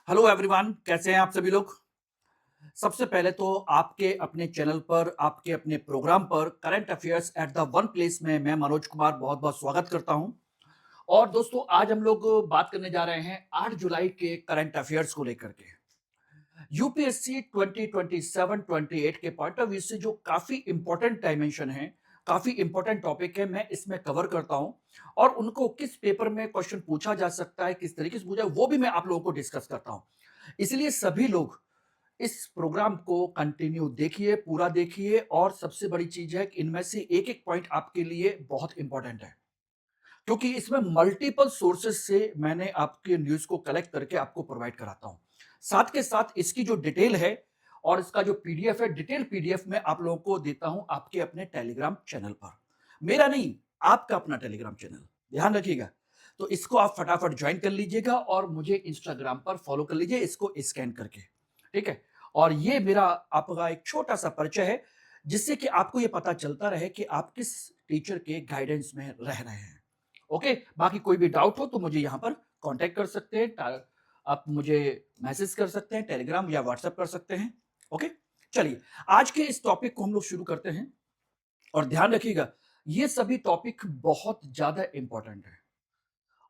Hello everyone, कैसे हैं आप सभी लोग? सबसे पहले तो आपके अपने चैनल पर, आपके अपने प्रोग्राम पर current affairs at the one place में मैं मनोज कुमार बहुत-बहुत स्वागत करता हूं। और दोस्तों आज हम लोग बात करने जा रहे हैं 8 जुलाई के करंट अफेयर्स को लेकर के। यूपीएससी 2027-28 के पॉइंट ऑफ व्यू से जो काफी इंपॉर्टेंट डायमेंशन है, काफी इंपॉर्टेंट टॉपिक है, मैं इसमें कवर करता हूं और उनको किस पेपर में क्वेश्चन पूछा जा सकता है, किस तरीके से पूछा, वो भी मैं आप लोगों को डिस्कस करता हूं। इसलिए सभी लोग इस प्रोग्राम को कंटिन्यू देखिए, पूरा देखिए और सबसे बड़ी चीज है कि इनमें से एक-एक पॉइंट आपके लिए बहुत इंपॉर्टेंट है। क्योंकि इसमें मल्टीपल सोर्सेस से मैंने आपके न्यूज़ को कलेक्ट करके आपको प्रोवाइड कराता हूं। साथ के साथ इसकी जो डिटेल है और इसका जो पीडीएफ है, डिटेल पीडीएफ मैं आप लोगों को देता हूं आपके अपने टेलीग्राम चैनल पर। मेरा नहीं, आपका अपना टेलीग्राम चैनल। ध्यान रखिएगा। तो इसको आप फटाफट ज्वाइन कर लीजिएगा और मुझे इंस्टाग्राम पर फॉलो कर लीजिए इसको स्कैन करके। ठीक है? और ये मेरा आपका एक छोटा-सा परिचय है, जिससे कि आपको ये पता चलता रहे कि आप किस टीचर के गाइडेंस में रह रहे हैं। ओके? बाकी कोई भी डाउट हो तो मुझे यहाँ पर कॉन्टैक्ट कर सकते हैं। आप मुझे मैसेज कर सकते हैं, टेलीग्राम या व्हाट्सएप कर सकते हैं। ओके? चलिए, आज के इस टॉपिक को हम लोग शुरू करते हैं और ध्यान रखिएगा, ये सभी टॉपिक बहुत ज़्यादा इम्पोर्टेंट हैं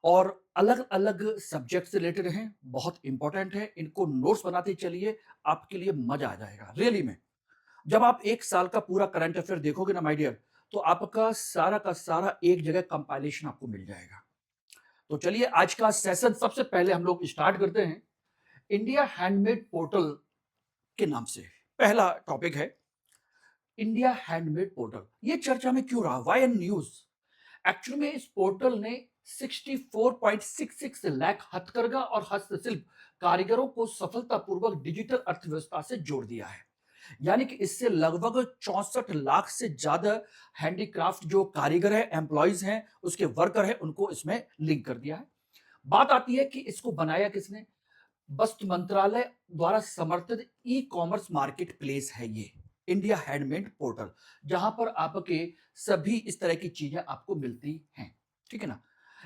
और अलग-अलग सब्जेक्ट से रिलेटेड हैं, बहुत इम्पोर्टेंट है। इनको नोट्स बनाते चलिए, आपके लिए मज़ा आ जाएगा, रियली में। जब आप 1 साल का पूरा करंट अफेयर देखोगे ना माय डियर, तो आपका सारा का सारा एक जगह कंपाइलेशन आपको मिल जाएगा। तो चलिए आज का सेशन सबसे पहले हम लोग स्टार्ट करते हैं इंडिया हैंडमेड पोर्टल के नाम से। पहला टॉपिक है इंडिया हैंडमेड पोर्टल। ये चर्चा में क्यों रहा? Why N news? एक्चुअली में इस पोर्टल ने 64.66 लाख हथकरघा और हस्तशिल्प कारीगरों को सफलतापूर्वक डिजिटल अर्थव्यवस्था से जोड़ दिया है। यानी कि इससे लगभग 64 लाख से ज्यादा हैंडीक्राफ्ट जो कारीगर है, एम्प्लॉयज हैं, उसके वर्कर हैं, उनको इसमें लिंक कर दिया है। बात आती है कि इसको बनाया किसने? वस्त्र मंत्रालय द्वारा समर्थित ई कॉमर्स मार्केट प्लेस है ये इंडिया हैंडमेड पोर्टल, जहां पर आपके सभी इस तरह की चीजें आपको मिलती हैं। ठीक है ना?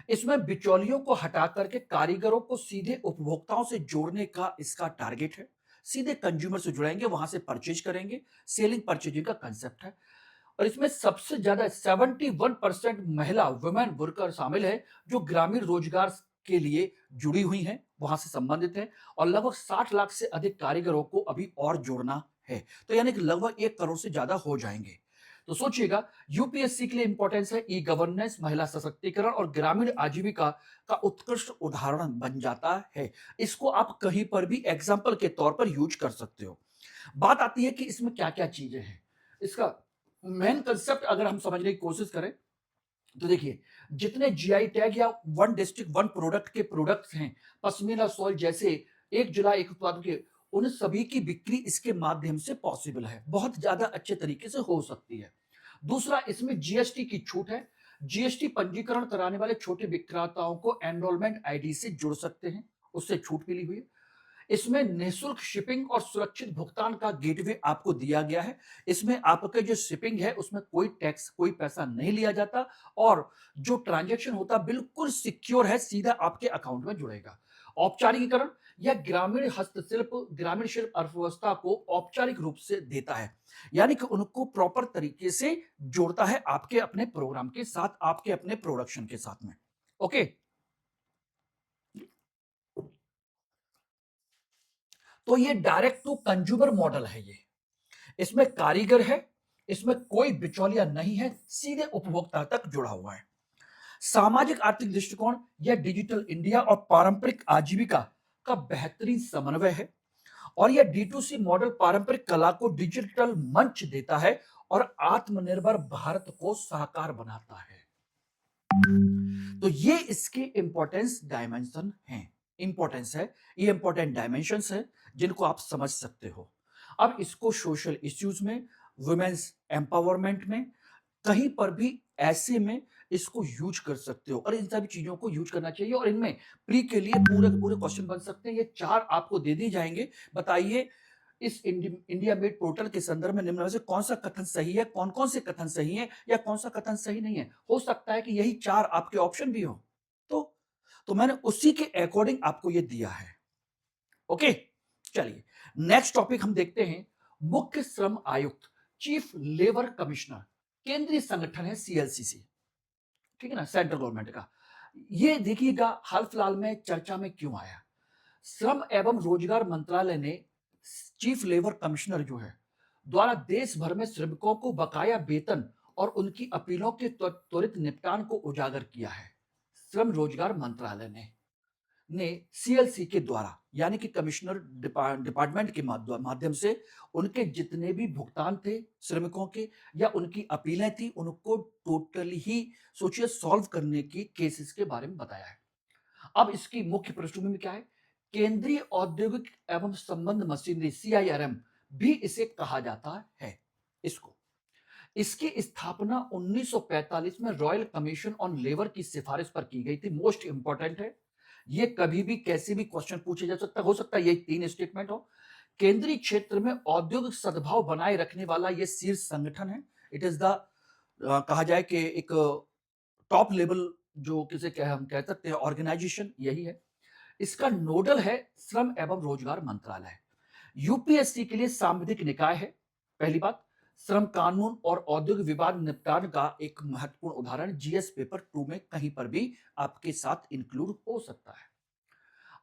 इसमें बिचौलियों को हटा करके कारीगरों को सीधे उपभोक्ताओं से जोड़ने का इसका टारगेट है। सीधे कंज्यूमर से जुड़ेंगे, वहां से परचेज करेंगे। सेलिंग परचेजिंग का कंसेप्ट है और इसमें सबसे ज्यादा 71% महिला वुमेन वर्कर शामिल है, जो ग्रामीण रोजगार के लिए जुड़ी हुई हैं, वहां से संबंधित हैं और लगभग 60 लाख से अधिक कारीगरों को अभी और जोड़ना है। तो यानी कि लगभग 1 करोड़ से ज्यादा हो जाएंगे। तो सोचिएगा, यूपीएससी के लिए इंपॉर्टेंस है ई गवर्नेंस, महिला सशक्तिकरण और ग्रामीण आजीविका का उत्कृष्ट उदाहरण बन जाता है। इसको आप कहीं पर भी एग्जाम्पल के तौर पर यूज कर सकते हो। बात आती है कि इसमें क्या-क्या चीजें हैं। इसका मेन कंसेप्ट अगर हम समझने की कोशिश करें तो देखिए, जितने जीआई टैग या वन डिस्ट्रिक्ट वन प्रोडक्ट के प्रोडक्ट्स हैं, पश्मीना शॉल जैसे एक जुलाई एक उत्पाद के, उन सभी की बिक्री इसके माध्यम से पॉसिबल है, बहुत ज्यादा अच्छे तरीके से हो सकती है। दूसरा, इसमें जीएसटी की छूट है। जीएसटी पंजीकरण कराने वाले छोटे विक्रेताओं को एनरोलमेंट आईडी से जुड़ सकते हैं, उससे छूट मिली हुई है। इसमें निःशुल्क शिपिंग और सुरक्षित भुगतान का गेटवे आपको दिया गया है। इसमें आपके जो शिपिंग है उसमें कोई टैक्स, कोई पैसा नहीं लिया जाता और जो ट्रांजैक्शन होता है बिल्कुल सिक्योर है, सीधा आपके अकाउंट में जुड़ेगा। औपचारिकीकरण, यह ग्रामीण हस्तशिल्प, ग्रामीण शिल्प अर्थव्यवस्था को औपचारिक रूप से देता है, यानी कि उनको प्रॉपर तरीके से जोड़ता है आपके अपने प्रोग्राम के साथ, आपके अपने प्रोडक्शन के साथ में। ओके। तो ये डायरेक्ट टू कंज्यूमर मॉडल है ये। इसमें कारीगर है, इसमें कोई बिचौलिया नहीं है, सीधे उपभोक्ता तक जुड़ा हुआ है। सामाजिक आर्थिक दृष्टिकोण, यह डिजिटल इंडिया और पारंपरिक आजीविका का बेहतरीन समन्वय है और यह डी2सी मॉडल पारंपरिक कला को डिजिटल मंच देता है और आत्मनिर्भर भारत को साकार बनाता है। तो ये इसके इंपॉर्टेंस डायमेंशन हैं, इंपॉर्टेंस है, ये इंपॉर्टेंट डायमेंशंस है जिनको आप समझ सकते हो। अब इसको सोशल इश्यूज में, वुमेन्स एम्पावरमेंट में, कहीं पर भी ऐसे में इसको यूज कर सकते हो और इन सभी चीजों को यूज करना चाहिए और इनमें प्री के लिए पूरे के पूरे क्वेश्चन बन सकते हैं। ये 4 आपको दे दिए जाएंगे। बताइए, इस इंडिया मेड पोर्टल के संदर्भ में निम्न में से कौन सा कथन सही है, कौन-कौन से कथन सही है या कौन सा कथन सही नहीं है? हो सकता है कि यही 4 आपके ऑप्शन भी हो। तो तो मैंने उसी के अकॉर्डिंग आपको ये दिया है। ओके, चलिए नेक्स्ट टॉपिक हम देखते हैं। मुख्य श्रम आयुक्त, चीफ लेबर कमिश्नर, केंद्रीय संगठन है सीएलसीसी, ठीक है ना, सेंट्रल गवर्नमेंट का। ये देखिएगा हाल फिलहाल में चर्चा में क्यों आया। श्रम एवं रोजगार मंत्रालय ने चीफ लेबर कमिश्नर जो है द्वारा देश भर में श्रमिकों को बकाया वेतन और उनकी अपीलों के त्वरित निपटान को उजागर किया है। श्रम रोजगार मंत्रालय ने सीएलसी के द्वारा यानी कि कमिश्नर डिपार्टमेंट के माध्यम से उनके जितने भी भुगतान थे श्रमिकों के या उनकी अपीलें थी उनको टोटली ही सोचिए सॉल्व करने की केसेस के बारे में बताया है। अब इसकी मुख्य पृष्ठभूमि में क्या है? केंद्रीय औद्योगिक एवं संबंध मशीनरी सीआईआरएम भी इसे कहा जाता है। इसको इसकी स्थापना 1945 में रॉयल कमीशन ऑन लेबर की सिफारिश पर की गई थी। मोस्ट इंपॉर्टेंट है, ये कभी भी कैसे भी क्वेश्चन पूछे जा सकता, हो सकता है ये 3 स्टेटमेंट हो। केंद्रीय क्षेत्र में औद्योगिक सद्भाव बनाए रखने वाला ये शीर्ष संगठन है। इट इज द कहा जाए कि एक टॉप लेवल जो किसे कह हम कह सकते हैं ऑर्गेनाइजेशन यही है। इसका नोडल है श्रम एवं रोजगार मंत्रालय। यूपीएससी के लिए सांविधिक निकाय है। पहली बात, श्रम कानून और औद्योगिक विवाद निपटान का एक महत्वपूर्ण उदाहरण जीएस पेपर 2 में कहीं पर भी आपके साथ इंक्लूड हो सकता है।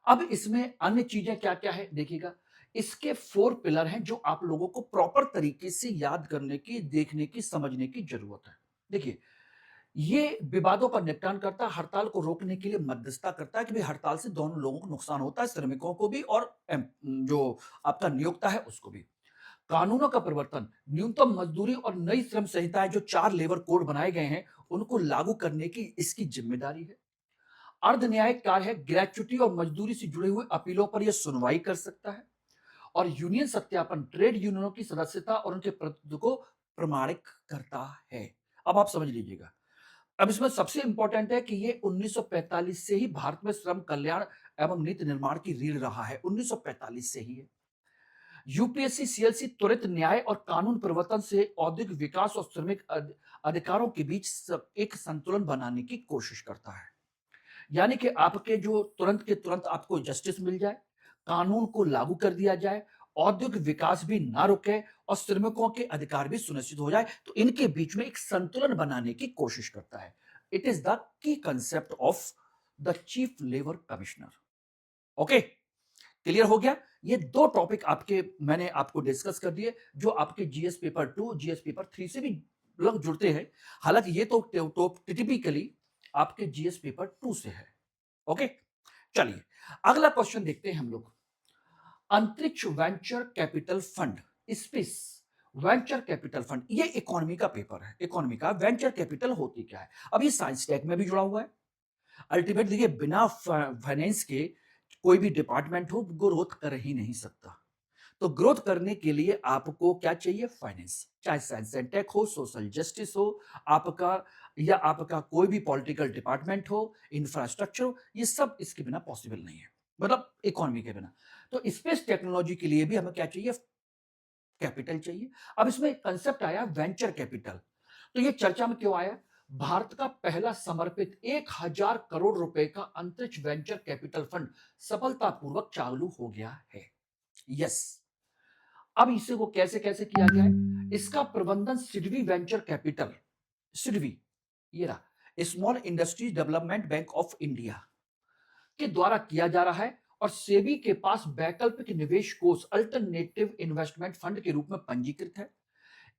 अब इसमें अन्य चीजें क्या क्या है देखिएगा। इसके 4 पिलर हैं जो आप लोगों को प्रॉपर तरीके से याद करने की, देखने की, समझने की जरूरत है। देखिए, ये विवादों का निपटान करता है, हड़ताल को रोकने के लिए मध्यस्थता करता है कि भाई हड़ताल से दोनों लोगों को नुकसान होता है, श्रमिकों को भी और जो आपका नियोक्ता है उसको भी। कानूनों का परिवर्तन, न्यूनतम मजदूरी और नई श्रम संहिताएं जो 4 लेबर कोड बनाए गए हैं उनको लागू करने की इसकी जिम्मेदारी है। अर्ध न्यायिक कार्य है, ग्रेच्युटी और मजदूरी से जुड़े हुए अपीलों पर यह सुनवाई कर सकता है। और यूनियन सत्यापन, ट्रेड यूनियनों की सदस्यता और उनके प्रतिनिधित्व को प्रमाणित करता है। अब आप समझ लीजिएगा। अब इसमें सबसे इंपॉर्टेंट है कि ये 1945 से ही भारत में श्रम कल्याण एवं नीति निर्माण की रीढ़ रहा है। 1945 से ही है। यूपीएससी सीएलसी त्वरित न्याय और कानून परिवर्तन से औद्योगिक विकास और श्रमिक अधिकारों के बीच एक संतुलन बनाने की कोशिश करता है। यानी कि आपके जो तुरंत के तुरंत आपको जस्टिस मिल जाए, कानून को लागू कर दिया जाए, औद्योगिक विकास भी ना रुके और श्रमिकों के अधिकार भी सुनिश्चित हो जाए, तो इनके बीच में एक संतुलन बनाने की कोशिश करता है। It is the key concept of the chief labour commissioner. Okay, clear हो गया। ये 2 टॉपिक आपके मैंने आपको डिस्कस कर दिए जो आपके जीएस पेपर 2 जीएस पेपर 3 से भी लगभग जुड़ते हैं। हालांकि ये तो टिपिकली आपके जीएस पेपर 2 से है। ओके, चलिए अगला क्वेश्चन देखते हैं हम लोग। अंतरिक्ष venture capital fund, space venture capital fund, ये इकोनॉमी का पेपर है। इकोनॉमी का वेंचर कैपिटल होती क्या है? अब ये साइंस टेक में भी जुड़ा हुआ है। अल्टीमेट देखिए, बिना फाइनेंस के कोई भी डिपार्टमेंट हो ग्रोथ कर ही नहीं सकता। तो ग्रोथ करने के लिए आपको क्या चाहिए? फाइनेंस। चाहे साइंस एंड टेक हो, सोशल जस्टिस हो, आपका या आपका कोई भी पॉलिटिकल डिपार्टमेंट हो, इंफ्रास्ट्रक्चर हो, ये सब इसके बिना पॉसिबल नहीं है, मतलब इकोनॉमी के बिना। तो स्पेस टेक्नोलॉजी के लिए भी हमें क्या चाहिए? कैपिटल चाहिए। अब इसमें कंसेप्ट आया वेंचर कैपिटल। तो ये चर्चा में क्यों आया? भारत का पहला समर्पित 1000 करोड़ रुपए का अंतरिक्ष वेंचर कैपिटल फंड सफलतापूर्वक चालू हो गया है। यस, अब इसे वो कैसे कैसे किया गया है? इसका प्रबंधन सिडवी वेंचर कैपिटल, सिडवी ये रहा, small industries development bank of India के द्वारा किया जा रहा है और सेबी के पास वैकल्पिक निवेश कोष अल्टरनेटिव इन्वेस्टमेंट फंड के रूप में पंजीकृत है।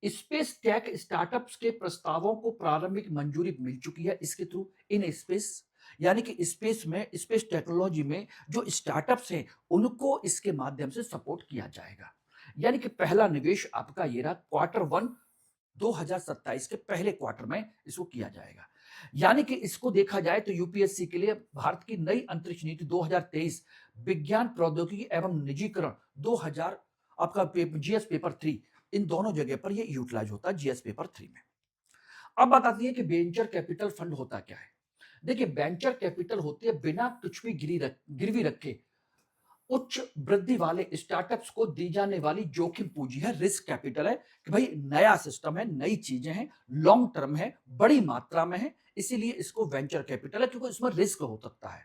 स्पेस टेक स्टार्टअप्स के प्रस्तावों को प्रारंभिक मंजूरी मिल चुकी है इसके थ्रू। इन स्पेस यानी कि स्पेस में, स्पेस टेक्नोलॉजी में जो स्टार्टअप्स हैं उनको इसके माध्यम से सपोर्ट किया जाएगा। यानी कि पहला निवेश आपका ये रहा, Q1 2027 के पहले क्वार्टर में इसको किया जाएगा। यानी कि इसको देखा जाए तो यूपीएससी के लिए भारत की नई अंतरिक्ष नीति 2023, विज्ञान प्रौद्योगिकी एवं निजीकरण 2000, आपका जीएस पेपर 3, इन दोनों जगह पर ये यूटिलाइज होता है जीएस पेपर 3 में। अब बात आती है कि वेंचर कैपिटल फंड होता क्या है? देखिए, वेंचर कैपिटल होती है बिना कुछ भी गिरवी रखे उच्च वृद्धि वाले स्टार्टअप्स को दी जाने वाली जोखिम पूंजी है, रिस्क कैपिटल है कि भाई नया सिस्टम है, नई चीजें हैं, लॉन्ग टर्म है, बड़ी मात्रा में है, इसीलिए इसको वेंचर कैपिटल है क्योंकि इसमें रिस्क हो सकता है।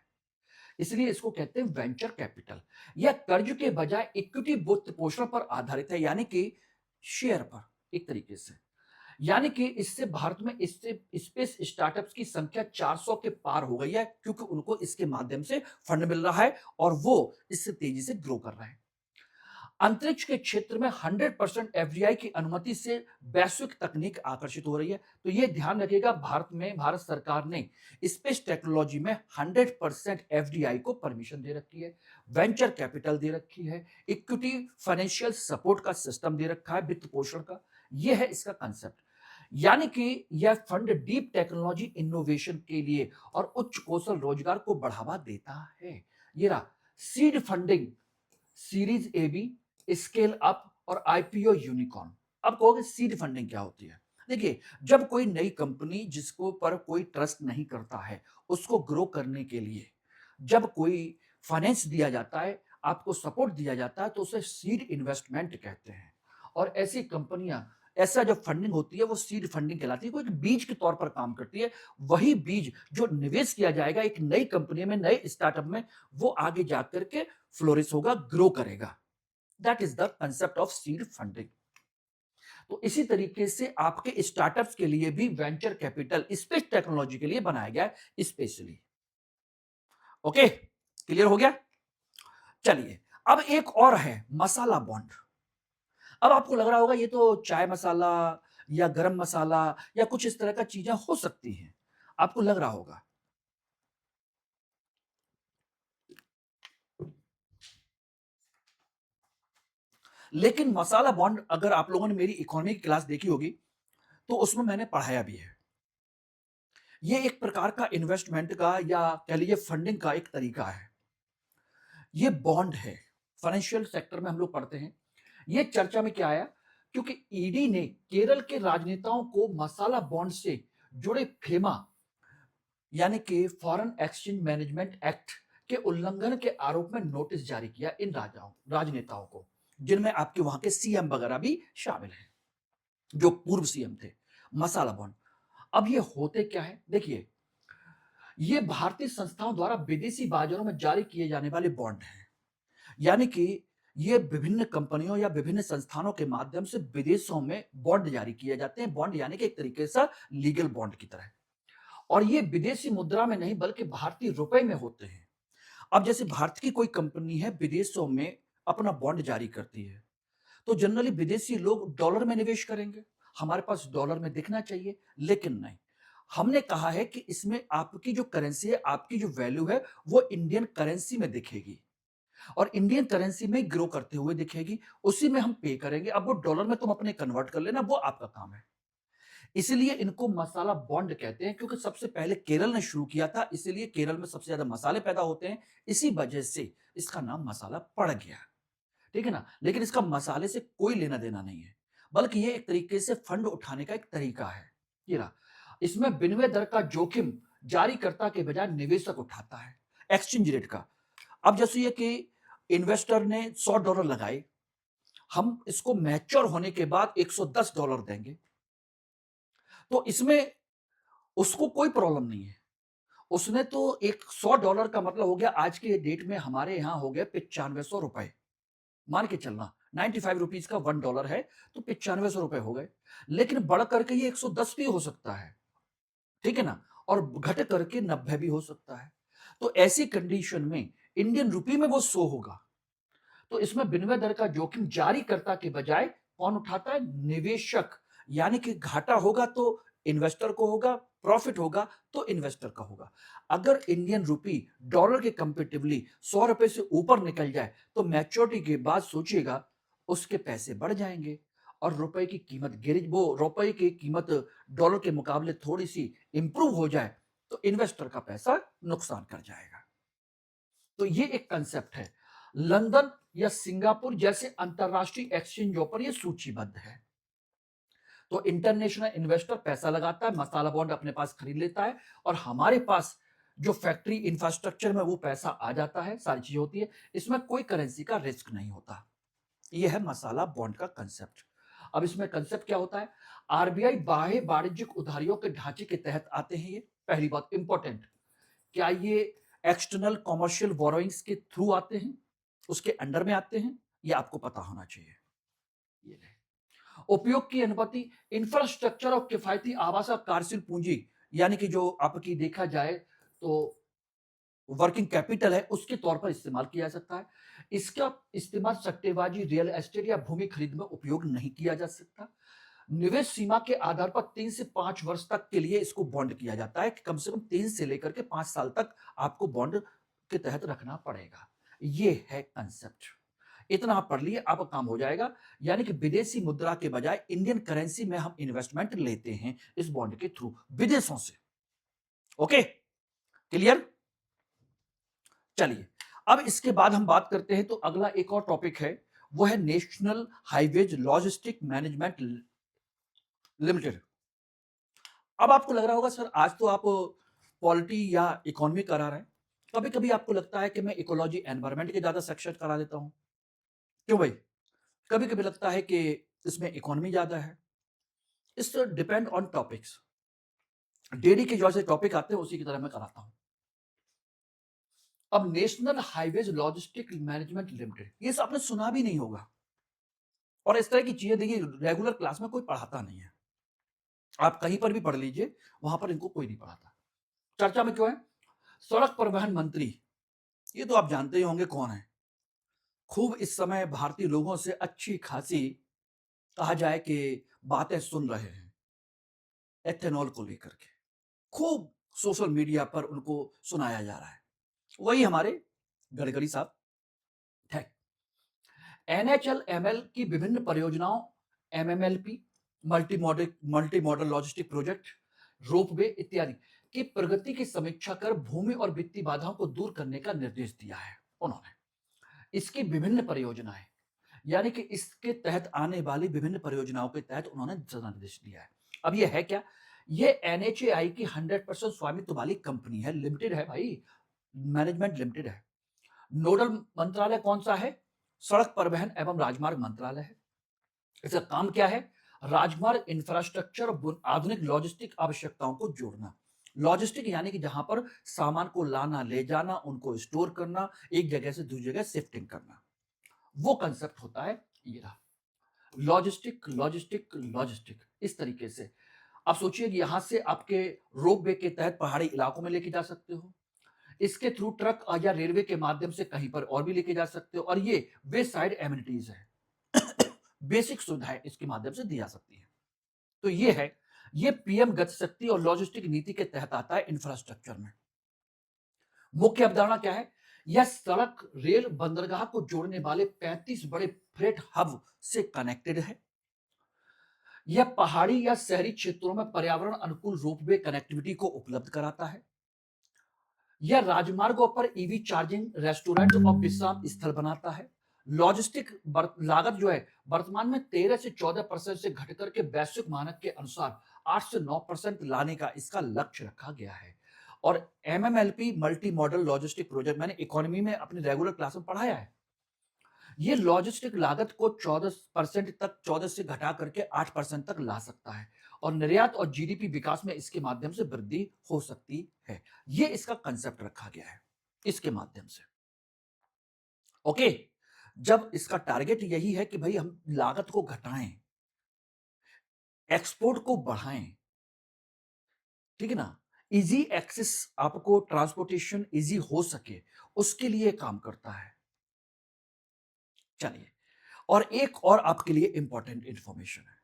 इसलिए इसको कहते हैं वेंचर कैपिटल। यह कर्ज के बजाय इक्विटी वित्त पोषण पर आधारित है, यानी कि शेयर पर एक तरीके से। यानी कि इससे भारत में इससे स्पेस स्टार्टअप्स की संख्या 400 के पार हो गई है, क्योंकि उनको इसके माध्यम से फंड मिल रहा है और वो इससे तेजी से ग्रो कर रहे हैं। अंतरिक्ष के क्षेत्र में 100% एफडीआई की अनुमति से वैश्विक तकनीक आकर्षित हो रही है। तो ये ध्यान रखिएगा, भारत सरकार ने स्पेस टेक्नोलॉजी में 100% एफडीआई को परमिशन दे रखी है, वेंचर कैपिटल दे रखी है, इक्विटी फाइनेंशियल सपोर्ट का सिस्टम दे रखा है, वित्त पोषण का। यह है इसका कंसेप्ट। यानी कि यह फंड डीप टेक्नोलॉजी इनोवेशन के लिए और उच्च कौशल रोजगार को बढ़ावा देता है। ये रहा seed funding, series A B, scale up और आईपीओ यूनिकॉर्न। अब कहोगे सीड फंडिंग क्या होती है? देखिए, जब कोई नई कंपनी जिसको पर कोई ट्रस्ट नहीं करता है, उसको ग्रो करने के लिए जब कोई फाइनेंस दिया जाता है, आपको सपोर्ट दिया जाता है, तो उसे सीड इन्वेस्टमेंट कहते हैं। और ऐसी कंपनियां, ऐसा जो फंडिंग होती है वो सीड फंडिंग कहलाती है, कोई एक बीज के तौर पर काम करती है। वही बीज जो निवेश किया जाएगा एक नई कंपनी में, नए स्टार्टअप में, वो आगे जाकर के फ्लोरिश होगा, ग्रो करेगा। That is the concept of seed funding. तो इसी तरीके से आपके स्टार्टअप्स के लिए भी वेंचर कैपिटल स्पेस टेक्नोलॉजी के लिए बनाया गया है स्पेशली। ओके, क्लियर हो गया? चलिए, अब एक और है मसाला बॉन्ड। अब आपको लग रहा होगा ये तो चाय मसाला या गरम मसाला या कुछ इस तरह का चीजें हो सकती हैं, आपको लग रहा होगा। लेकिन मसाला बॉन्ड, अगर आप लोगों ने मेरी इकोनॉमी की क्लास देखी होगी, तो उसमें मैंने पढ़ाया भी है। ये एक प्रकार का इन्वेस्टमेंट का या कह लीजिए फंडिंग का एक तरीका है। ये बॉन्ड है, फाइनेंशियल सेक्टर में हम लोग पढ़ते हैं। ये चर्चा में क्या आया? क्योंकि ईडी ने केरल के राजनेताओं को मसाला बॉन्ड से जुड़े फेमा, यानी कि फॉरेन एक्सचेंज मैनेजमेंट एक्ट के उल्लंघन के आरोप में नोटिस जारी किया इन राजनेताओं को, जिनमें आपके वहां के सीएम वगैरह भी शामिल हैं, जो पूर्व सीएम थे। मसाला बॉन्ड, अब ये होते क्या है? देखिए, ये भारतीय संस्थाओं द्वारा विदेशी बाजारों में जारी किए जाने वाले बॉन्ड हैं। यानी कि ये विभिन्न कंपनियों या विभिन्न संस्थानों के माध्यम से विदेशों में बॉन्ड जारी किए जाते हैं। बॉन्ड यानी कि एक तरीके से लीगल बॉन्ड की तरह। और ये विदेशी मुद्रा में नहीं बल्कि भारतीय रुपए में होते हैं। अब जैसे भारत की कोई कंपनी है, विदेशों में अपना बॉन्ड जारी करती है, तो जनरली विदेशी लोग डॉलर में निवेश करेंगे। हमारे पास डॉलर में दिखना चाहिए, लेकिन नहीं। हमने कहा है कि इसमें आपकी जो करेंसी है, आपकी जो वैल्यू है, वो इंडियन करेंसी में दिखेगी और इंडियन करेंसी में ग्रो करते हुए दिखेगी। उसी में हम पे करेंगे। अब वो डॉलर में तुम अपने कन्वर्ट कर लेना, वो आपका काम है। इसीलिए इनको मसाला बॉन्ड कहते हैं, क्योंकि सबसे पहले केरल ने शुरू किया था, इसीलिए केरल में सबसे ज्यादा मसाले पैदा होते हैं। इसी वजह से इसका नाम मसाला पड़ गया। ठीक है ना? लेकिन इसका मसाले से कोई लेना देना नहीं है, बल्कि ये एक तरीके से फंड उठाने का एक तरीका है। ये रहा, इसमें विनिमय दर का जोखिम जारीकर्ता के बजाय निवेशक उठाता है, एक्सचेंज रेट का। अब जैसे ये कि इन्वेस्टर ने $100 लगाए, हम इसको मैच्योर होने के बाद $110 देंगे, तो इसमें उसको कोई प्रॉब्लम नहीं है। उसने तो एक $100 का मतलब हो गया, आज के डेट में हमारे यहां हो गया ₹9500। मान के चलना 95 रुपीज का $1 है, तो ₹9500 हो गए। लेकिन बढ़ करके ये 110 भी हो सकता है, ठीक है ना? और घट करके 90 भी हो सकता है। तो ऐसी कंडीशन में इंडियन रुपी में वो 100 होगा। तो इसमें विनिमय दर का जोखिम जारीकर्ता के बजाय कौन उठाता है? निवेशक। यानी कि घाटा होगा तो इन्वेस्टर को होगा, प्रॉफिट होगा तो इन्वेस्टर का होगा। अगर इंडियन रुपी डॉलर के कंपेटिवली ₹100 से ऊपर निकल जाए, तो मैच्योरिटी के बाद सोचिएगा उसके पैसे बढ़ जाएंगे और रुपए की कीमत गिर, वो रुपए की कीमत डॉलर के मुकाबले थोड़ी सी इंप्रूव हो जाए, तो इन्वेस्टर का पैसा नुकसान कर जाएगा। तो ये एक कंसेप्ट है। लंदन या सिंगापुर जैसे अंतरराष्ट्रीय एक्सचेंजों पर यह सूचीबद्ध है। तो इंटरनेशनल इन्वेस्टर पैसा लगाता है, मसाला बॉन्ड अपने पास खरीद लेता है और हमारे पास जो फैक्ट्री इंफ्रास्ट्रक्चर में वो पैसा आ जाता है, सारी चीजें होती है। इसमें कोई करेंसी का रिस्क नहीं होता। यह है मसाला बॉन्ड का कंसेप्ट। अब इसमें कंसेप्ट क्या होता है? आरबीआई बाह्य वाणिज्यिक उधारियों के ढांचे के तहत आते हैं। ये पहली बात इंपॉर्टेंट। क्या ये एक्सटर्नल कॉमर्शियल बोरोइंग्स के थ्रू आते हैं, उसके अंडर में आते हैं, ये आपको पता होना चाहिए। ये रहे। उपयोग की अनुमति इंफ्रास्ट्रक्चर और किफायती आवास और कार्यशील पूंजी, यानी कि जो आपकी देखा जाए तो वर्किंग कैपिटल है, उसके तौर पर इस्तेमाल किया जा सकता है। इसका इस्तेमाल सट्टेबाजी, रियल एस्टेट या भूमि खरीद में उपयोग नहीं किया जा सकता। निवेश सीमा के आधार पर 3 से 5 वर्ष तक के लिए इसको बॉन्ड किया जाता है कि कम से कम 3 से लेकर के 5 साल तक आपको बॉन्ड के तहत रखना पड़ेगा। ये है कंसेप्ट। इतना आप पढ़ लिए, आपका काम हो जाएगा। यानी कि विदेशी मुद्रा के बजाय इंडियन करेंसी में हम इन्वेस्टमेंट लेते हैं इस बॉन्ड के थ्रू विदेशों से। Okay, clear? चलिए, अब इसके बाद हम बात करते हैं तो अगला एक और टॉपिक है, वो है national highways logistic management limited. अब आपको लग रहा होगा सर आज तो आप पॉलिटी या इकोनॉमी करा रहे हैं, कभी कभी आपको लगता है कि मैं इकोलॉजी एनवायरमेंट के ज्यादा सेक्शन करा देता हूं। क्यों भाई? कभी कभी लगता है कि इसमें इकोनॉमी ज्यादा है। इस डिपेंड ऑन टॉपिक्स। डेली के जैसे टॉपिक आते हैं उसी की तरह मैं कराता हूं। अब national highways logistic management limited, ये आपने सुना भी नहीं होगा, और इस तरह की चीजें देखिए रेगुलर क्लास में कोई पढ़ाता नहीं है। आप कहीं पर भी पढ़ लीजिए, वहां पर इनको कोई नहीं पढ़ाता। चर्चा में क्यों है? सड़क परिवहन मंत्री, ये तो आप जानते ही होंगे कौन है। खूब इस समय भारतीय लोगों से अच्छी खासी कहा जाए कि बातें सुन रहे हैं एथेनॉल को लेकर के। खूब सोशल मीडिया पर उनको सुनाया जा रहा है। वही हमारे गडकरी साहब थे। एनएचएल एमएल की विभिन्न परियोजनाओं, MMLP, multi modal logistic project, ropeway इत्यादि की प्रगति की समीक्षा कर भूमि और वित्तीय बाधाओं को दूर करने का निर्देश दिया है उन्होंने। इसकी विभिन्न परियोजनाएं, यानी कि इसके तहत आने वाली विभिन्न परियोजनाओं के तहत उन्होंने दिशा निर्देश दिया है। अब ये है क्या? ये एनएचएआई की 100% स्वामित्व वाली कंपनी है, लिमिटेड है भाई, मैनेजमेंट लिमिटेड है। नोडल मंत्रालय कौन सा है? सड़क परिवहन एवं राजमार्ग मंत्रालय है। इसका काम क्या है? राजमार्ग इंफ्रास्ट्रक्चर और आधुनिक लॉजिस्टिक आवश्यकताओं को जोड़ना। लॉजिस्टिक यानी कि जहां पर सामान को लाना, ले जाना, उनको स्टोर करना, एक जगह से दूसरी जगह शिफ्टिंग करना, वो कंसेप्ट होता है ये रहा। लॉजिस्टिक लॉजिस्टिक लॉजिस्टिक इस तरीके से आप सोचिए कि यहां से आपके रोपवे के तहत पहाड़ी इलाकों में लेके जा सकते हो, इसके थ्रू ट्रक या रेलवे के माध्यम से कहीं पर और भी लेके जा सकते हो, और ये वे साइड एमिनिटीज है। बेसिक सुविधाएं इसके माध्यम से दी जा सकती है। तो ये है, ये पीएम गति शक्ति और लॉजिस्टिक नीति के तहत आता है इंफ्रास्ट्रक्चर में। मुख्य अवधारणा क्या है? यह सड़क, रेल, बंदरगाह को जोड़ने वाले 35 बड़े फ्रेट हब से कनेक्टेड है। यह पहाड़ी या शहरी क्षेत्रों में पर्यावरण अनुकूल रोपवे कनेक्टिविटी को उपलब्ध कराता है। यह राजमार्गों पर ईवी चार्जिंग, रेस्टोरेंट और विश्राम स्थल बनाता है। लॉजिस्टिक लागत जो है वर्तमान में 13 से 14% से घटकर के वैश्विक मानक के अनुसार 8 से 9% लाने का इसका लक्ष्य रखा गया है। और MMLP, multi modal logistic project, मैंने इकोनॉमी में अपने रेगुलर क्लास में पढ़ाया है। ये लॉजिस्टिक लागत को 14% तक, 14 से घटा करके 8% तक ला सकता है, और निर्यात और जीडीपी विकास में इसके माध्यम से वृद्धि हो सकती है। ये इसका कंसेप्ट रखा गया है इसके माध्यम से। ओके, जब इसका टारगेट यही है कि भाई हम लागत को घटाएं, एक्सपोर्ट को बढ़ाएं, ठीक है ना, इजी एक्सेस, आपको ट्रांसपोर्टेशन इजी हो सके, उसके लिए काम करता है। चलिए, और एक और आपके लिए इंपॉर्टेंट इंफॉर्मेशन है,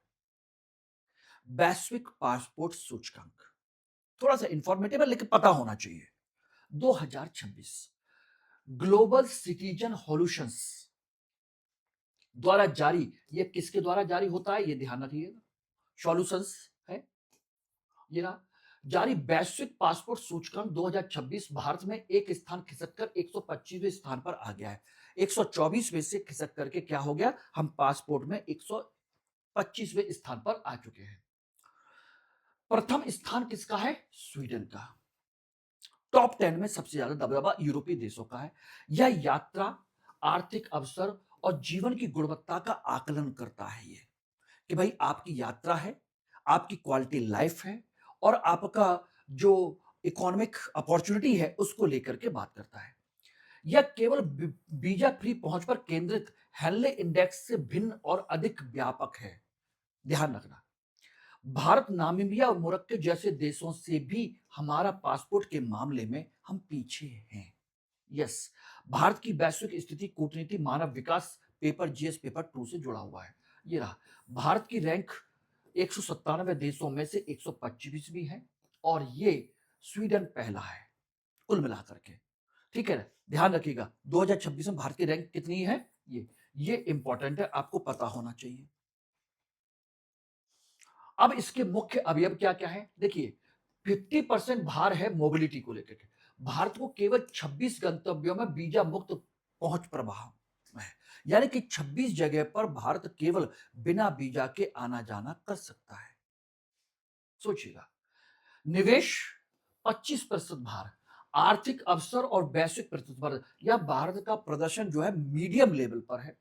वैश्विक पासपोर्ट सूचकांक। थोड़ा सा इंफॉर्मेटिव है लेकिन पता होना चाहिए। 2026 ग्लोबल सिटीजन सॉल्यूशंस द्वारा जारी, ये किसके द्वारा जारी होता है ये ध्यान रखिएगा, सॉल्यूशंस है ये रहा, जारी वैश्विक पासपोर्ट सूचकांक 2026 भारत में एक स्थान खिसककर 125वें स्थान पर आ गया है। 124वें से खिसक करके क्या हो गया, हम पासपोर्ट में 125वें स्थान पर आ चुके हैं। प्रथम स्थान किसका है? स्वीडन का। टॉप 10 में सबसे ज्यादा दबदबा यूरोपीय देशों का है। यह यात्रा, आर्थिक अवसर और जीवन की गुणवत्ता का आकलन करता है ये, कि भाई आपकी यात्रा है, आपकी क्वालिटी लाइफ है, और आपका जो इकोनॉमिक अपॉर्चुनिटी है उसको लेकर के बात करता है। यह केवल वीजा फ्री पहुंच पर केंद्रित हेनले इंडेक्स से भिन्न और अधिक व्यापक है। ध्यान रखना, भारत नामीबिया और मोरक्को जैसे देशों से भी हमारा पासपोर्ट के मामले में हम पीछे हैं। यस, भारत की वैश्विक स्थिति कूटनीति मानव विकास पेपर जीएस पेपर 2 से जुड़ा हुआ है। ये रहा, भारत की रैंक 197 देशों में से 125वीं है और ये स्वीडन पहला है कुल मिलाकर के। ठीक है, ध्यान रखिएगा 2026 में भारत की रैंक कितनी है, ये इंपॉर्टेंट है, आपको पता होना चाहिए। अब इसके मुख्य अवयव क्या क्या है, देखिए 50% भार है मोबिलिटी को लेकर के। भारत को केवल 26 गंतव्यों में वीजा मुक्त पहुंच प्रवाह है, यानी कि 26 जगह पर भारत केवल बिना वीजा के आना जाना कर सकता है। सोचिएगा, निवेश 25% भार, आर्थिक अवसर और वैश्विक प्रतिस्पर्धा, यह भारत का प्रदर्शन जो है मीडियम लेवल पर है।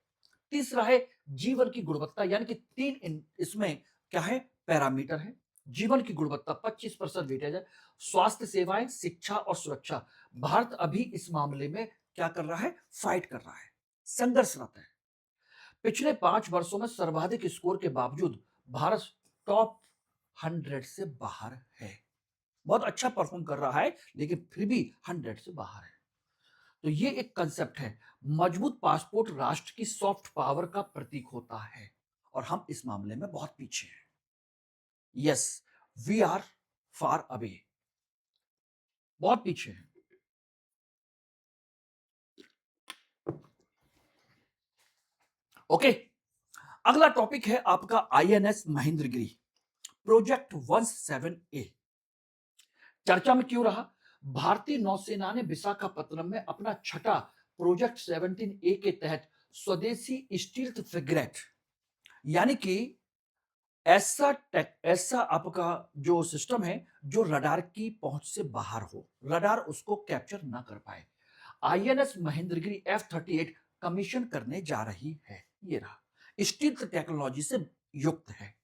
तीसरा है जीवन की गुणवत्ता, यानी कि इसमें क्या है, पैरामीटर है। जीवन की गुणवत्ता 25% वेटेज है। स्वास्थ्य सेवाएं, शिक्षा और सुरक्षा, भारत अभी इस मामले में क्या कर रहा है, फाइट कर रहा है, संघर्षरत है। पिछले 5 वर्षों में सर्वाधिक स्कोर के बावजूद भारत टॉप 100 से बाहर है। बहुत अच्छा परफॉर्म कर रहा है लेकिन फिर भी 100 से बाहर है। तो ये एक कंसेप्ट है, मजबूत पासपोर्ट राष्ट्र की सॉफ्ट पावर का प्रतीक होता है और हम इस मामले में बहुत पीछे हैं। Yes, we are far away, बहुत पीछे हैं। ओके, अगला टॉपिक है आपका आईएनएस महेंद्रगिरी, प्रोजेक्ट 17A। चर्चा में क्यों रहा, भारतीय नौसेना ने विशाखापत्तनम में अपना छठा प्रोजेक्ट 17A के तहत स्वदेशी स्टील्थ फ्रिगेट, यानी कि ऐसा आपका जो सिस्टम है जो रडार की पहुंच से बाहर हो, रडार उसको कैप्चर ना कर पाए, आईएनएस महेंद्रगिरी F-38 कमीशन करने जा रही है। ये रहा, स्टील्थ टेक्नोलॉजी से युक्त है।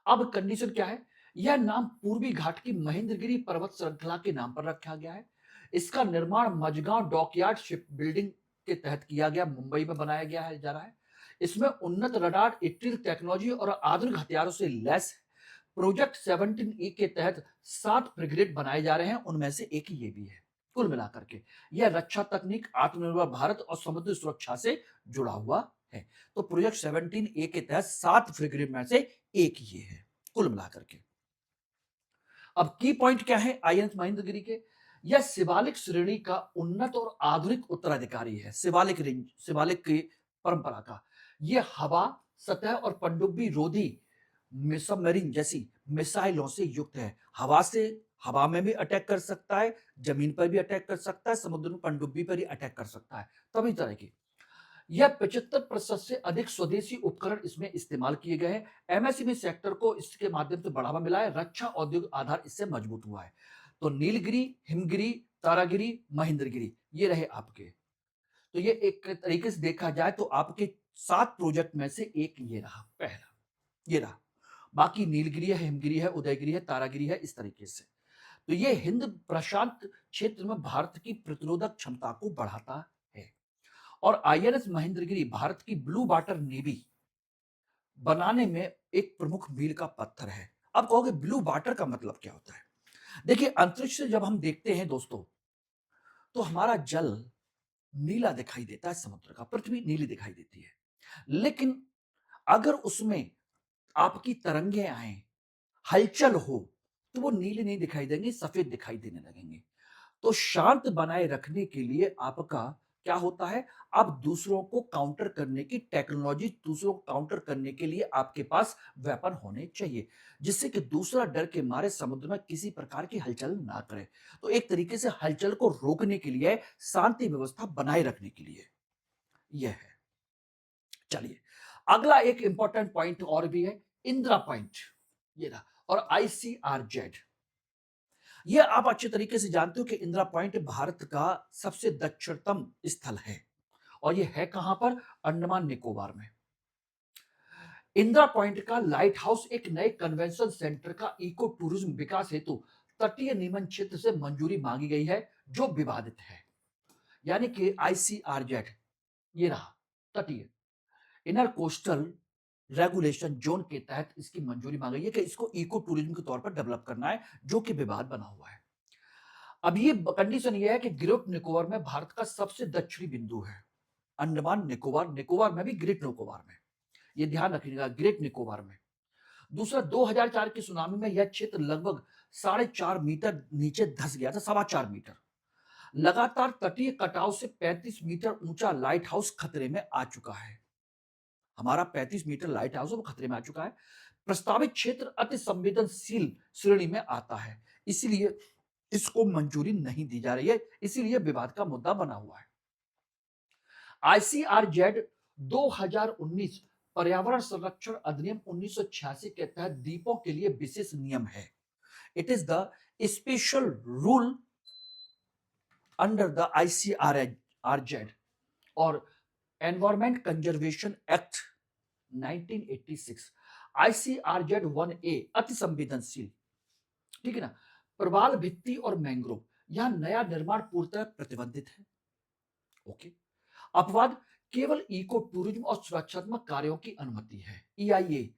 अब कंडीशन क्या है, यह नाम पूर्वी घाट की महेंद्रगिरी पर्वत श्रृंखला के नाम पर रखा गया है। इसका निर्माण मझगांव डॉकयार्ड शिप बिल्डिंग के तहत किया गया, मुंबई में बनाया गया है जा रहा है। इसमें उन्नत रडार, स्टील टेक्नोलॉजी और आधुनिक हथियारों से लैस है। प्रोजेक्ट 17E के तहत 7 फ्रिगेट बनाए जा रहे हैं, उनमें से एक ये भी है। कुल मिलाकर के यह रक्षा तकनीक, आत्मनिर्भर भारत और समुद्री सुरक्षा से जुड़ा हुआ है। तो प्रोजेक्ट 17A के तहत 7 फ्रिगेट में से एक ये है कुल मिलाकर के। अब की पॉइंट क्या है आईएनएस महेंद्रगिरी के, यह शिवालिक श्रेणी का उन्नत और आधुनिक उत्तराधिकारी है, शिवालिक रेंज, शिवालिक की परंपरा का। यह हवा, सतह और पनडुब्बी रोधी सबमरीन जैसी मिसाइलों से युक्त है। हवा में भी अटैक कर सकता है, जमीन पर भी अटैक कर सकता है, समुद्र में पनडुब्बी पर ही अटैक कर सकता है, तभी तरह की। यह 75% से अधिक स्वदेशी उपकरण इसमें इस्तेमाल किए गए हैं। एमएसएमई सेक्टर को इसके माध्यम से बढ़ावा मिला है, रक्षा औद्योगिक आधार इससे मजबूत हुआ है। तो नीलगिरी, हिमगिरी, तारागिरी, महेंद्रगिरी ये रहे आपके। तो ये एक तरीके से देखा जाए तो आपके 7 प्रोजेक्ट में से एक ये रहा, पहला ये रहा। बाकी नीलगिरी है, हिमगिरी है, उदयगिरी है, तारागिरी है, इस तरीके से। तो ये हिंद प्रशांत क्षेत्र में भारत की प्रतिरोधक क्षमता को बढ़ाता है। और आईएनएस महेंद्रगिरी भारत की ब्लू वाटर नेवी बनाने में एक प्रमुख मील का पत्थर है। अब कहोगे ब्लू वाटर का मतलब क्या होता है, देखिए अंतरिक्ष से जब हम देखते हैं दोस्तों, तो हमारा जल नीला दिखाई देता है, समुद्र का, पृथ्वी नीली दिखाई देती है। लेकिन अगर उसमें आपकी तरंगे आए, हलचल हो, तो वो नीले नहीं दिखाई देंगे, सफेद दिखाई देने लगेंगे। तो शांत बनाए रखने के लिए आपका क्या होता है, आप दूसरों को काउंटर करने की टेक्नोलॉजी, दूसरों को काउंटर करने के लिए आपके पास वेपन होने चाहिए, जिससे कि दूसरा डर के मारे समुद्र में किसी प्रकार की हलचल ना करे। तो एक तरीके से हलचल को रोकने के लिए, शांति व्यवस्था बनाए रखने के लिए यह है। चलिए, अगला एक इंपॉर्टेंट पॉइंट और भी है, इंदिरा पॉइंट, ये रहा, और आईसीआरजेड। यह आप अच्छे तरीके से जानते हो कि इंदिरा पॉइंट भारत का सबसे दक्षिणतम स्थल है और यह है कहां पर, अंडमान निकोबार में। इंदिरा पॉइंट का लाइट हाउस एक नए कन्वेंशन सेंटर का इको टूरिज्म विकास हेतु तटीय नियमन क्षेत्र से मंजूरी मांगी गई है जो विवादित है, यानी कि आईसीआरजेड ये रहा तटीय इनर कोस्टल रेगुलेशन जोन के तहत इसकी मंजूरी मांगी गई है कि इसको इको टूरिज्म के तौर पर डेवलप करना है, जो कि विवाद बना हुआ है। अब ये कंडीशन ये है कि ग्रेट निकोबार में भारत का सबसे दक्षिणी बिंदु है। अंडमान निकोबार, निकोबार में भी ग्रेट निकोबार में, ये ध्यान रखिएगा ग्रेट निकोबार में। दूसरा 2004 की सुनामी में यह क्षेत्र लगभग 4.5 मीटर नीचे धंस गया था, 4.25 मीटर। लगातार तटीय कटाव से 35 मीटर ऊंचा लाइट हाउस खतरे में आ चुका है। हमारा 35 मीटर लाइट हाउस वो खतरे में आ चुका है। प्रस्तावित क्षेत्र अति संवेदनशील श्रेणी में आता है, इसीलिए इसको मंजूरी नहीं दी जा रही है, इसीलिए विवाद का मुद्दा बना हुआ है। आईसीआरजेड 2019 पर्यावरण संरक्षण अधिनियम 1986 के तहत द्वीपों के लिए विशेष नियम है। It is the special rule under the ICRZ और environment conservation act 1986। ICRZ 1A अति संवेदनशील, ठीक है ना, प्रवाल भित्ति और मैंग्रोव, यहां नया निर्माण पूर्णतः प्रतिबंधित है। ओके, अपवाद केवल इको टूरिज्म और सुरक्षात्मक कार्यों की अनुमति है। ईआईए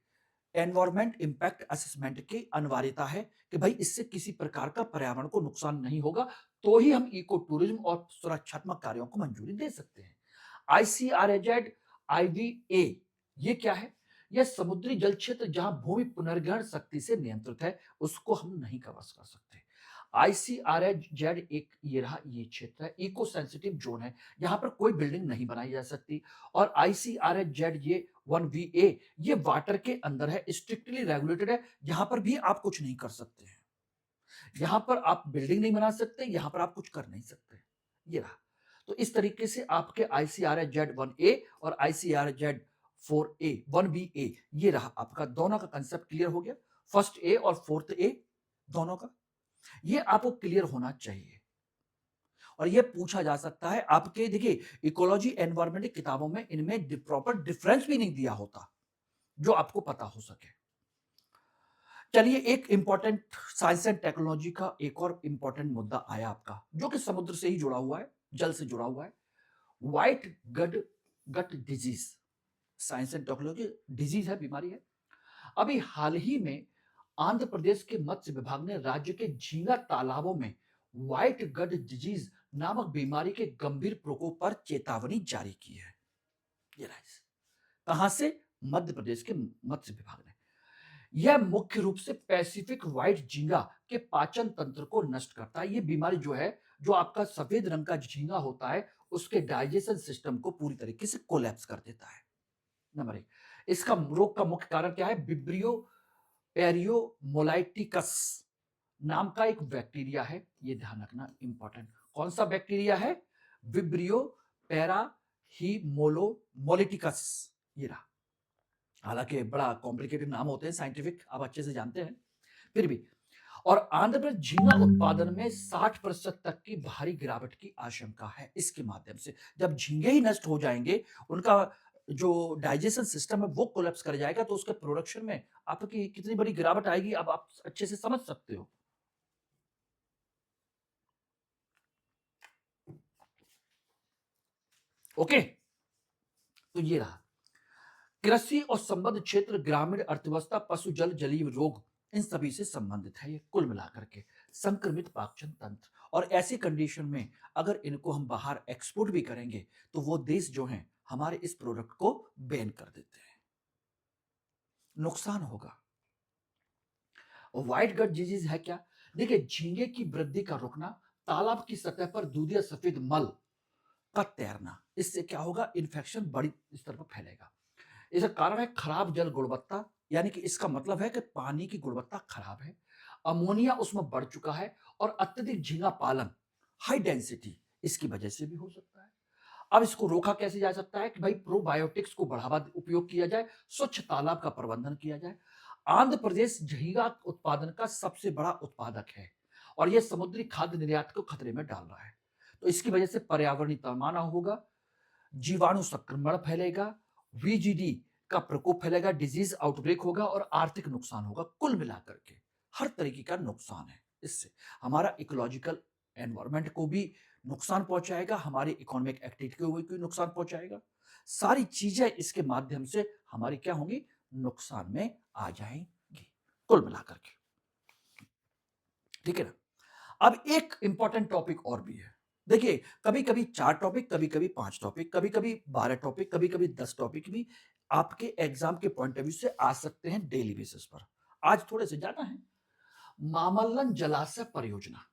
एनवायरमेंट इंपैक्ट असेसमेंट की अनिवार्यता है कि भाई इससे किसी प्रकार का पर्यावरण को नुकसान नहीं होगा, तो ही हम इको टूरिज्म और सुरक्षात्मक कार्यों को मंजूरी दे सकते हैं। आईसीआरजेड आईवीए ये क्या है? यह समुद्री जल क्षेत्र जहां भूमि पुनर्ग्रहण शक्ति से नियंत्रित है, उसको हम नहीं कवर कर सकते। आईसीआरजेड एक ये रहा, ये क्षेत्र है, इको सेंसिटिव जोन है, यहाँ पर कोई बिल्डिंग नहीं बनाई जा सकती। और आईसीआरजेड ये 1VA ये वाटर के अंदर है, स्ट्रिक्टली रेगुलेटेड है, यहाँ पर भी आप कुछ नहीं कर सकते हैं। यहाँ पर आप बिल्डिंग नहीं बना सकते, यहाँ पर आप कुछ कर नहीं सकते। ये रहा। तो इस तरीके से आपके आईसीआरजेड 1A और आईसीआरजेड 4A 1BA ये रहा आपका, दोनों का कंसेप्ट क्लियर हो गया। फर्स्ट ए और फोर्थ ए दोनों का, ये आपको क्लियर होना चाहिए। और ये पूछा जा सकता है आपके, देखिए इकोलॉजी एनवायरमेंट की किताबों में इनमें प्रॉपर डिफरेंस भी नहीं दिया होता जो आपको पता हो सके। चलिए एक इंपॉर्टेंट साइंस एंड टेक्नोलॉजी का एक और इंपॉर्टेंट मुद्दा आया आपका, जो कि समुद्र से ही जुड़ा हुआ है, जल से जुड़ा हुआ है। White gut disease, science and technology disease है, बीमारी है। अभी हाल ही में आंध्र प्रदेश के मत्स्य विभाग ने राज्य के झींगा तालाबों में व्हाइट गट डिजीज नामक बीमारी के गंभीर प्रकोप पर चेतावनी जारी की है। ये कहां से? मध्य प्रदेश के मत्स्य विभाग ने। यह मुख्य रूप से पैसिफिक व्हाइट झींगा के पाचन तंत्र को नष्ट करता है। ये बीमारी जो है, जो आपका सफेद रंग का झींगा होता है, उसके डाइजेशन सिस्टम को पूरी तरीके से कोलैप्स कर देता है। नंबर 1, इसका रोग का मुख्य कारण क्या है? विब्रियो पेरियोमोलाइटिकस नाम का एक बैक्टीरिया है, ये ध्यान रखना इंपॉर्टेंट। कौन सा बैक्टीरिया है? विब्रियो पेराहीमोलोमोलिटिकस, ये रहा। हालांकि बड़ा कॉम्प्लिकेटेड नाम होते हैं साइंटिफिक, आप अच्छे से जानते हैं, फिर भी। और आंध्र प्रदेश झींगा उत्पादन में 60% तक की भारी गिरावट की आशंका है इसके माध्यम से। जब झींगे ही नष्ट हो जाएंगे, उनका जो डाइजेशन सिस्टम है वो कोलैप्स कर जाएगा, तो उसके प्रोडक्शन में आपकी कितनी बड़ी गिरावट आएगी, अब आप अच्छे से समझ सकते हो। ओके, तो ये रहा। कृषि और संबद्ध क्षेत्र, ग्रामीण अर्थव्यवस्था, पशु जल, जलीय रोग, इन सभी से संबंधित है ये कुल मिलाकर के। संक्रमित पाचन तंत्र, और ऐसी कंडीशन में अगर इनको हम बाहर एक्सपोर्ट भी करेंगे तो वो देश जो हैं हमारे इस प्रोडक्ट को बैन कर देते हैं, नुकसान होगा। और व्हाइट गट डिजीज है क्या? देखिए, झींगे की वृद्धि का रुकना, तालाब की सतह पर दूधिया सफेद मल का तैरना, इससे क्या होगा? इन्फेक्शन बड़ी स्तर पर फैलेगा। इसका कारण है खराब जल गुणवत्ता, यानी कि इसका मतलब है कि पानी की गुणवत्ता खराब है, अमोनिया उसमें बढ़ चुका है, और अत्यधिक झींगा पालन, हाई डेंसिटी, इसकी वजह से भी हो सकता है। अब इसको रोका कैसे जा सकता है? कि भाई प्रोबायोटिक्स को बढ़ावा उपयोग किया जाए, स्वच्छ तालाब का प्रबंधन किया जाए। आंध्र प्रदेश झींगा उत्पादन का सबसे बड़ा उत्पादक है, और यह समुद्री खाद्य निर्यात को खतरे में डाल रहा है। तो इसकी वजह से पर्यावरणीय पैमाना होगा, जीवाणु संक्रमण फैलेगा, वीजीडी का प्रकोप फैलेगा, डिजीज आउटब्रेक होगा, और आर्थिक नुकसान होगा। कुल मिलाकर के हर तरीके का नुकसान है इससे हमारा इकोलॉजिकल एनवायरनमेंट को भी नुकसान पहुंचाएगा, हमारी इकोनॉमिक एक्टिविटी को भी नुकसान पहुंचाएगा। सारी चीजें इसके माध्यम से हमारी क्या होंगी, नुकसान में आ जाएंगी कुल मिलाकर के। ठीक है ना। अब एक इंपॉर्टेंट टॉपिक और भी है। देखिए, कभी कभी 4 टॉपिक, कभी कभी 5 टॉपिक, कभी कभी 12 टॉपिक, कभी कभी 10 टॉपिक भी आपके एग्जाम के पॉइंट ऑफ व्यू से आ सकते हैं डेली बेसिस पर। आज थोड़े से ज्यादा है। मामल्लन जलाशय परियोजना,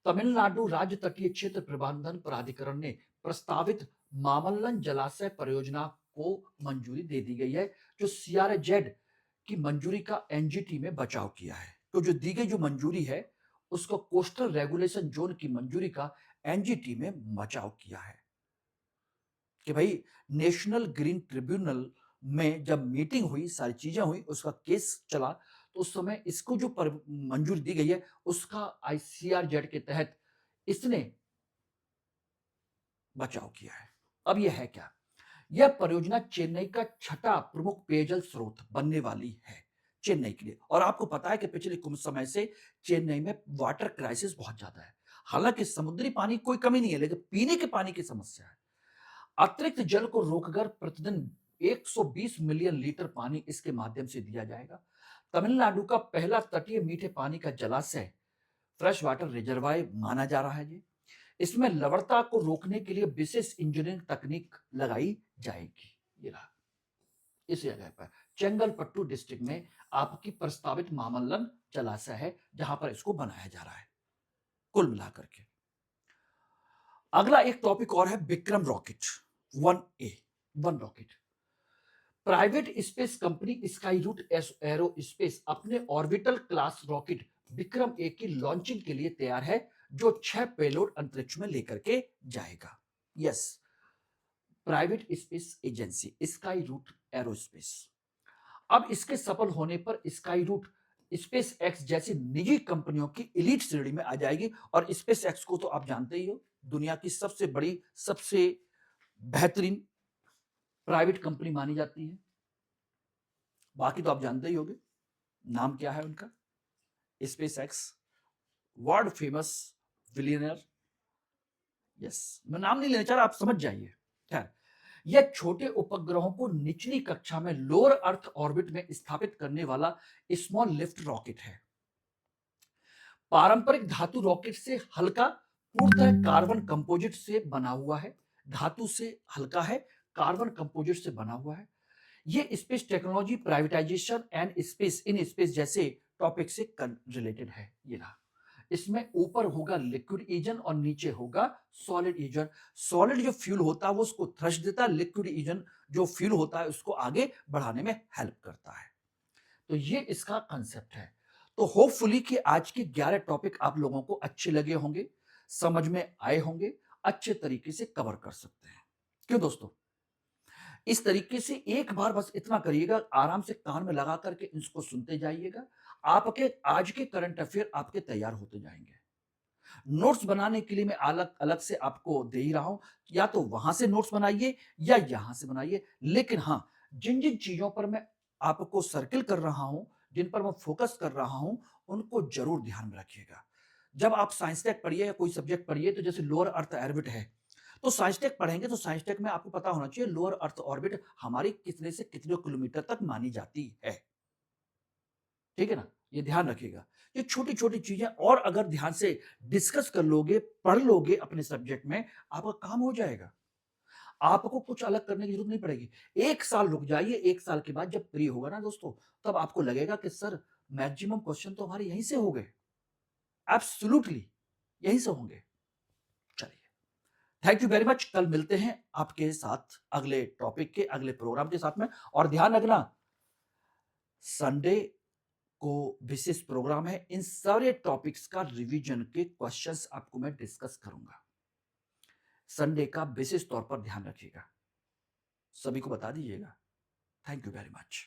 तमिलनाडु राज्य तटीय क्षेत्र प्रबंधन प्राधिकरण ने प्रस्तावित मामल्लन जलाशय परियोजना को मंजूरी दे दी गई है, जो सीआरजेड की मंजूरी का एनजीटी में बचाव किया है। तो जो दी गई जो मंजूरी है, उसको कोस्टल रेगुलेशन जोन की मंजूरी का एनजीटी में बचाव किया है कि भाई नेशनल ग्रीन ट्रिब्यूनल में जब मीटिंग हुई, सारी चीजें हुई, उसका केस चला, तो उस समय इसको जो मंजूरी दी गई है उसका आईसीआरजेड के तहत इसने बचाव किया है। अब यह है क्या, यह परियोजना चेन्नई का छठा प्रमुख पेयजल स्रोत बनने वाली है चेन्नई के लिए। और आपको पता है कि पिछले कुछ समय से चेन्नई में वाटर क्राइसिस बहुत ज्यादा है। हालांकि समुद्री पानी कोई कमी नहीं है, लेकिन पीने के पानी की समस्या है। अतिरिक्त जल को रोककर प्रतिदिन 120 मिलियन लीटर पानी इसके माध्यम से दिया जाएगा। तमिलनाडु का पहला तटीय मीठे पानी का जलाशय फ्रेश वाटर रिजर्वायर माना जा रहा है जी। इसमें लवणता को रोकने के लिए विशेष इंजीनियरिंग तकनीक लगाई जाएगी। ये रहा इस जगह पर चेंगलपट्टू डिस्ट्रिक्ट में आपकी प्रस्तावित मामल्लन जलाशय है, जहां पर इसको बनाया जा रहा है कुल मिलाकर के। अगला एक टॉपिक और है विक्रम रॉकेट 1A, 1 रॉकेट। Private space company Skyroot aerospace अपने orbital class rocket Vikram A की लॉन्चिंग के लिए तैयार है, जो 6 पेलोड अंतरिक्ष में लेकर के जाएगा। Yes, private space agency Skyroot aerospace. अब इसके सफल होने पर स्काई रूट स्पेस एक्स जैसी निजी कंपनियों की एलीट श्रेणी में आ जाएगी। और स्पेस एक्स को तो आप जानते ही हो, दुनिया की सबसे बड़ी, सबसे बेहतरीन प्राइवेट कंपनी मानी जाती है। बाकी तो आप जानते ही होंगे, नाम क्या है उनका, space x, world famous billionaire. Yes, मैं नाम नहीं लेना चाह रहा, आप समझ जाइए। खैर, यह छोटे उपग्रहों को निचली कक्षा में लोअर अर्थ ऑर्बिट में स्थापित करने वाला स्मॉल लिफ्ट रॉकेट है। पारंपरिक धातु रॉकेट से हल्का, पूर्णतः कार्बन कंपोजिट से बना हुआ है। धातु से हल्का है, कार्बन कंपोजिट से बना हुआ है। ये space technology, privatisation and space in space जैसे टॉपिक से रिलेटेड है। ये रहा, इसमें ऊपर होगा लिक्विड ईजन और नीचे होगा सॉलिड ईजन। सॉलिड जो फ्यूल होता है वो उसको थ्रस्ट देता है, लिक्विड ईजन जो फ्यूल होता है उसको आगे बढ़ाने में हेल्प करता है। तो ये इसका कंसेप्ट है। तो होपफुली कि आज के 11 टॉपिक आप लोगों को अच्छे लगे होंगे, समझ में आए होंगे, अच्छे तरीके से कवर कर सकते हैं। क्यों दोस्तों, इस तरीके से एक बार बस इतना करिएगा, आराम से कान में लगा करके इसको सुनते जाइएगा, आपके आज के करंट अफेयर आपके तैयार होते जाएंगे। नोट्स बनाने के लिए मैं अलग अलग से आपको दे ही रहा हूं, या तो वहां से नोट्स बनाइए या यहां से बनाइए। लेकिन हां, जिन जिन चीजों पर मैं आपको सर्किल कर रहा हूं, जिन पर मैं फोकस कर रहा हूं, उनको जरूर ध्यान में रखिएगा। जब आप साइंस टेक पढ़िए या कोई सब्जेक्ट पढ़िए, तो जैसे लोअर अर्थ ऑर्बिट है, तो साइंस टेक पढ़ेंगे तो साइंस टेक में आपको पता होना चाहिए लोअर अर्थ ऑर्बिट हमारी कितने से कितने किलोमीटर तक मानी जाती है। ठीक है ना, ये ध्यान रखिएगा। ये छोटी छोटी चीजें और अगर ध्यान से डिस्कस कर लोगे, पढ़ लोगे अपने सब्जेक्ट में, आपका काम हो जाएगा। आपको कुछ अलग करने की जरूरत नहीं पड़ेगी। 1 साल रुक जाइए, 1 साल के बाद जब फ्री होगा ना दोस्तों, तब आपको लगेगा कि सर मैक्सिमम क्वेश्चन तो हमारे यहीं से हो गए। एब्सोल्युटली यहीं से होंगे। चलिए, थैंक यू वेरी मच। कल मिलते हैं आपके साथ अगले टॉपिक के, अगले प्रोग्राम के साथ में। और ध्यान रखना, संडे को विशेष प्रोग्राम है। इन सारे टॉपिक्स का रिवीजन के क्वेश्चंस आपको मैं डिस्कस करूंगा। संडे का विशेष तौर पर ध्यान रखिएगा, सभी को बता दीजिएगा। Thank you very much.